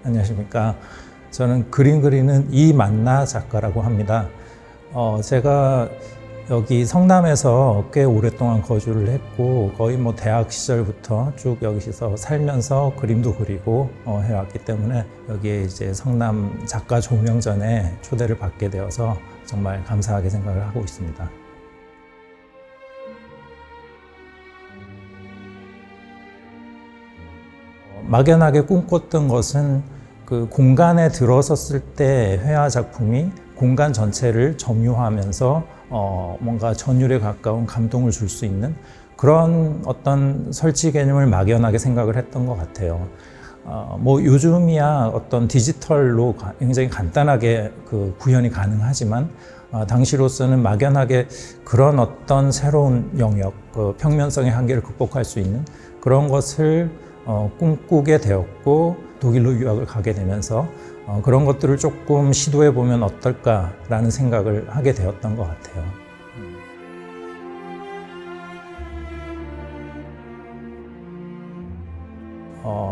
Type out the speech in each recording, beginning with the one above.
안녕하십니까. 저는 그림 그리는 이만나 작가라고 합니다. 제가 여기 성남에서 꽤 오랫동안 거주를 했고 거의 대학 시절부터 쭉 여기서 살면서 그림도 그리고 해왔기 때문에 여기에 이제 성남 작가 조명전에 초대를 받게 되어서 정말 감사하게 생각을 하고 있습니다. 막연하게 꿈꿨던 것은 그 공간에 들어섰을 때 회화 작품이 공간 전체를 점유하면서 뭔가 전율에 가까운 감동을 줄 수 있는 그런 어떤 설치 개념을 막연하게 생각을 했던 것 같아요. 요즘이야 어떤 디지털로 굉장히 간단하게 그 구현이 가능하지만 당시로서는 막연하게 그런 어떤 새로운 영역, 그 평면성의 한계를 극복할 수 있는 그런 것을 꿈꾸게 되었고 독일로 유학을 가게 되면서 그런 것들을 조금 시도해 보면 어떨까라는 생각을 하게 되었던 것 같아요.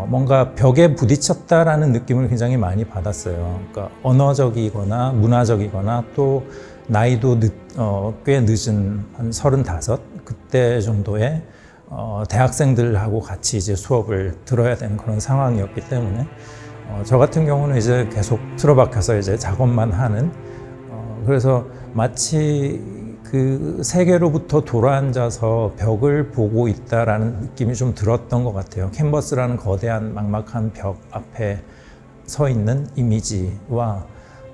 뭔가 벽에 부딪혔다라는 느낌을 굉장히 많이 받았어요. 그러니까 언어적이거나 문화적이거나 또 나이도 꽤 늦은 한 35 그때 정도의 대학생들하고 같이 이제 수업을 들어야 되는 그런 상황이었기 때문에 저 같은 경우는 이제 계속 틀어박혀서 이제 작업만 하는 그래서 마치 그 세계로부터 돌아앉아서 벽을 보고 있다라는 느낌이 좀 들었던 것 같아요. 캔버스라는 거대한 막막한 벽 앞에 서 있는 이미지와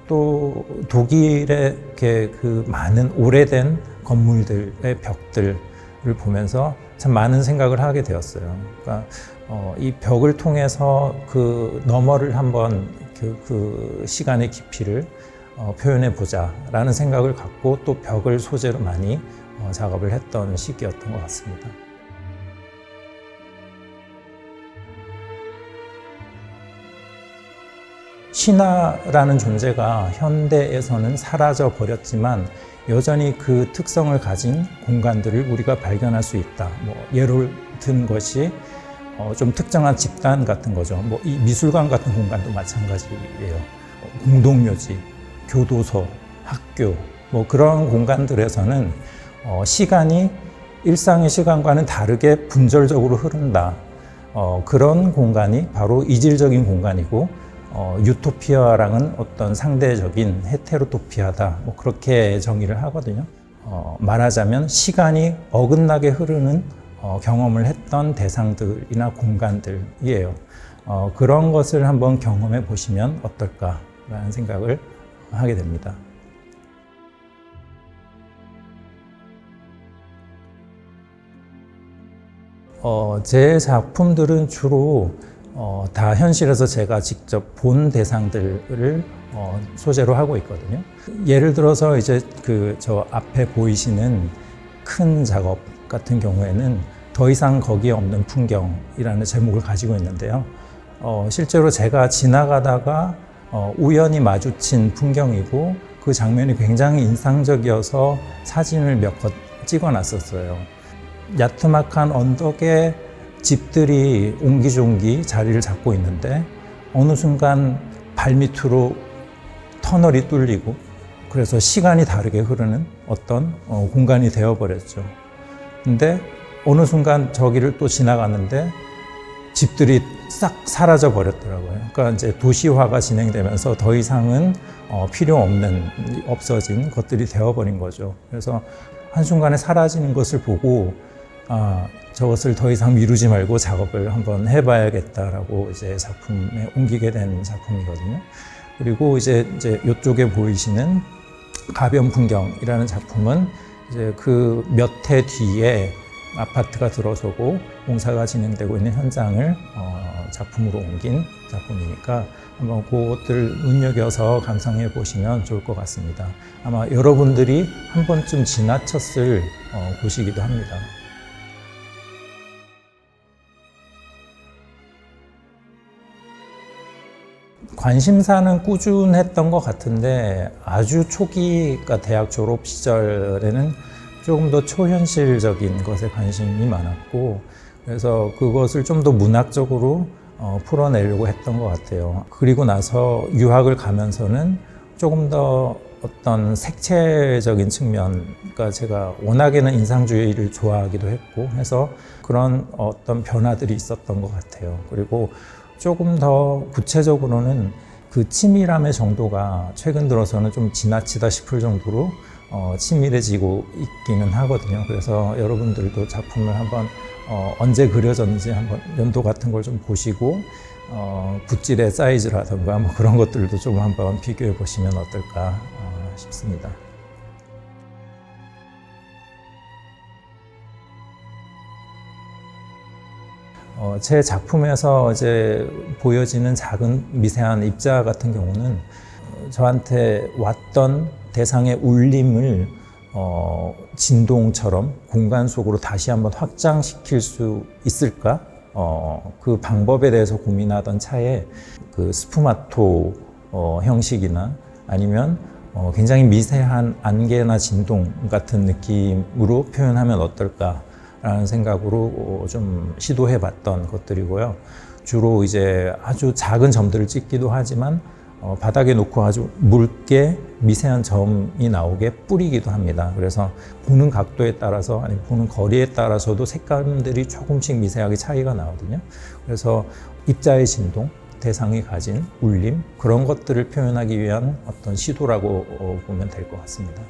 또 독일의 이렇게 그 많은 오래된 건물들의 벽들을 보면서 참 많은 생각을 하게 되었어요. 그러니까 이 벽을 통해서 그 너머를 한번 그 시간의 깊이를 표현해 보자라는 생각을 갖고 또 벽을 소재로 많이 작업을 했던 시기였던 것 같습니다. 신화라는 존재가 현대에서는 사라져 버렸지만 여전히 그 특성을 가진 공간들을 우리가 발견할 수 있다. 예를 든 것이 좀 특정한 집단 같은 거죠. 이 미술관 같은 공간도 마찬가지예요. 공동묘지, 교도소, 학교, 그런 공간들에서는 시간이 일상의 시간과는 다르게 분절적으로 흐른다. 그런 공간이 바로 이질적인 공간이고 유토피아랑은 어떤 상대적인 헤테로토피아다. 그렇게 정의를 하거든요. 말하자면 시간이 어긋나게 흐르는 경험을 했던 대상들이나 공간들이에요. 그런 것을 한번 경험해 보시면 어떨까라는 생각을 하게 됩니다. 제 작품들은 주로 다 현실에서 제가 직접 본 대상들을 소재로 하고 있거든요. 예를 들어서 이제 저 앞에 보이시는 큰 작업 같은 경우에는 더 이상 거기에 없는 풍경이라는 제목을 가지고 있는데요. 실제로 제가 지나가다가 우연히 마주친 풍경이고 그 장면이 굉장히 인상적이어서 사진을 몇 컷 찍어 놨었어요. 야트막한 언덕에 집들이 옹기종기 자리를 잡고 있는데 어느 순간 발밑으로 터널이 뚫리고 그래서 시간이 다르게 흐르는 어떤 공간이 되어버렸죠. 근데 어느 순간 저기를 또 지나갔는데 집들이 싹 사라져 버렸더라고요. 그러니까 이제 도시화가 진행되면서 더 이상은 필요 없는, 없어진 것들이 되어버린 거죠. 그래서 한순간에 사라지는 것을 보고 저것을 더 이상 미루지 말고 작업을 한번 해봐야겠다라고 이제 작품에 옮기게 된 작품이거든요. 그리고 이제 이쪽에 보이시는 가변 풍경이라는 작품은 이제 그 몇 해 뒤에 아파트가 들어서고 공사가 진행되고 있는 현장을 작품으로 옮긴 작품이니까 한번 그것들을 눈여겨서 감상해 보시면 좋을 것 같습니다. 아마 여러분들이 한 번쯤 지나쳤을 곳이기도 합니다. 관심사는 꾸준했던 것 같은데 아주 초기가 대학 졸업 시절에는 조금 더 초현실적인 것에 관심이 많았고 그래서 그것을 좀 더 문학적으로 풀어내려고 했던 것 같아요. 그리고 나서 유학을 가면서는 조금 더 어떤 색채적인 측면, 그러니까 제가 워낙에는 인상주의를 좋아하기도 했고 해서 그런 어떤 변화들이 있었던 것 같아요. 그리고 조금 더 구체적으로는 그 치밀함의 정도가 최근 들어서는 좀 지나치다 싶을 정도로 치밀해지고 있기는 하거든요. 그래서 여러분들도 작품을 한번 언제 그려졌는지 한번 연도 같은 걸 좀 보시고 붓질의 사이즈라든가 뭐 그런 것들도 좀 한번 비교해 보시면 어떨까 싶습니다. 제 작품에서 이제 보여지는 작은 미세한 입자 같은 경우는 저한테 왔던 대상의 울림을 진동처럼 공간 속으로 다시 한번 확장시킬 수 있을까? 그 방법에 대해서 고민하던 차에 그 스푸마토 형식이나 아니면 굉장히 미세한 안개나 진동 같은 느낌으로 표현하면 어떨까라는 생각으로 좀 시도해 봤던 것들이고요. 주로 이제 아주 작은 점들을 찍기도 하지만 바닥에 놓고 아주 묽게 미세한 점이 나오게 뿌리기도 합니다. 그래서 보는 각도에 따라서 아니면 보는 거리에 따라서도 색감들이 조금씩 미세하게 차이가 나거든요. 그래서 입자의 진동, 대상이 가진 울림, 그런 것들을 표현하기 위한 어떤 시도라고 보면 될 것 같습니다.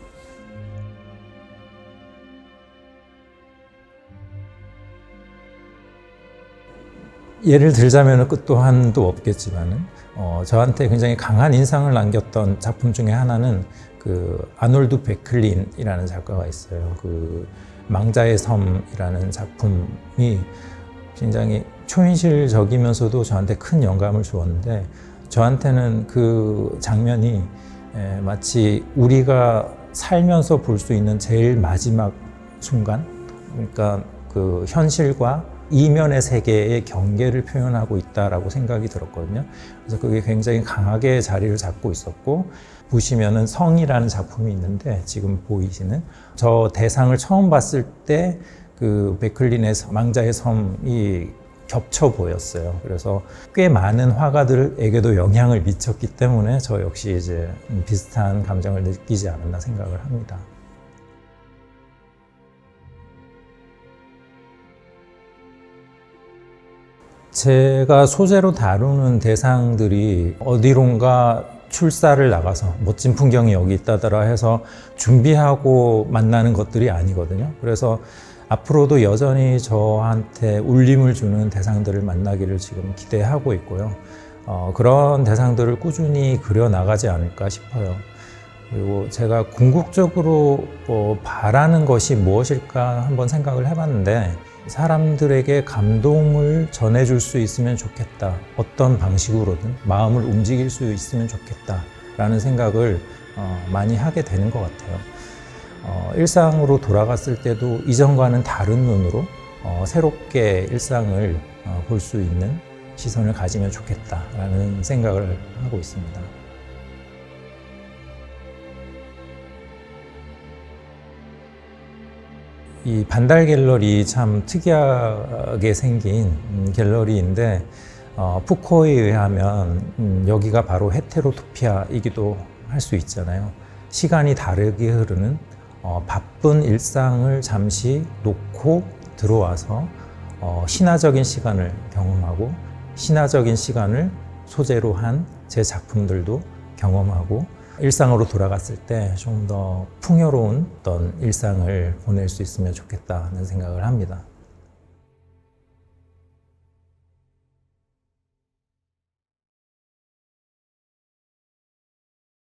예를 들자면 끝도 한도 없겠지만은 저한테 굉장히 강한 인상을 남겼던 작품 중에 하나는 그 아놀드 베클린이라는 작가가 있어요. 그 망자의 섬이라는 작품이 굉장히 초현실적이면서도 저한테 큰 영감을 주었는데, 저한테는 그 장면이 마치 우리가 살면서 볼 수 있는 제일 마지막 순간, 그러니까 그 현실과 이면의 세계의 경계를 표현하고 있다라고 생각이 들었거든요. 그래서 그게 굉장히 강하게 자리를 잡고 있었고, 보시면은 성이라는 작품이 있는데 지금 보이시는 저 대상을 처음 봤을 때 그 베클린의 망자의 섬이 겹쳐 보였어요. 그래서 꽤 많은 화가들에게도 영향을 미쳤기 때문에 저 역시 이제 비슷한 감정을 느끼지 않았나 생각을 합니다. 제가 소재로 다루는 대상들이 어디론가 출사를 나가서 멋진 풍경이 여기 있다더라 해서 준비하고 만나는 것들이 아니거든요. 그래서 앞으로도 여전히 저한테 울림을 주는 대상들을 만나기를 지금 기대하고 있고요. 그런 대상들을 꾸준히 그려나가지 않을까 싶어요. 그리고 제가 궁극적으로 바라는 것이 무엇일까 한번 생각을 해봤는데, 사람들에게 감동을 전해줄 수 있으면 좋겠다. 어떤 방식으로든 마음을 움직일 수 있으면 좋겠다. 라는 생각을 많이 하게 되는 것 같아요. 일상으로 돌아갔을 때도 이전과는 다른 눈으로 새롭게 일상을 볼 수 있는 시선을 가지면 좋겠다라는 생각을 하고 있습니다. 이 반달 갤러리 참 특이하게 생긴 갤러리인데, 푸코에 의하면 여기가 바로 헤테로토피아이기도 할 수 있잖아요. 시간이 다르게 흐르는 바쁜 일상을 잠시 놓고 들어와서 신화적인 시간을 경험하고, 신화적인 시간을 소재로 한 제 작품들도 경험하고, 일상으로 돌아갔을 때 좀 더 풍요로운 어떤 일상을 보낼 수 있으면 좋겠다는 생각을 합니다.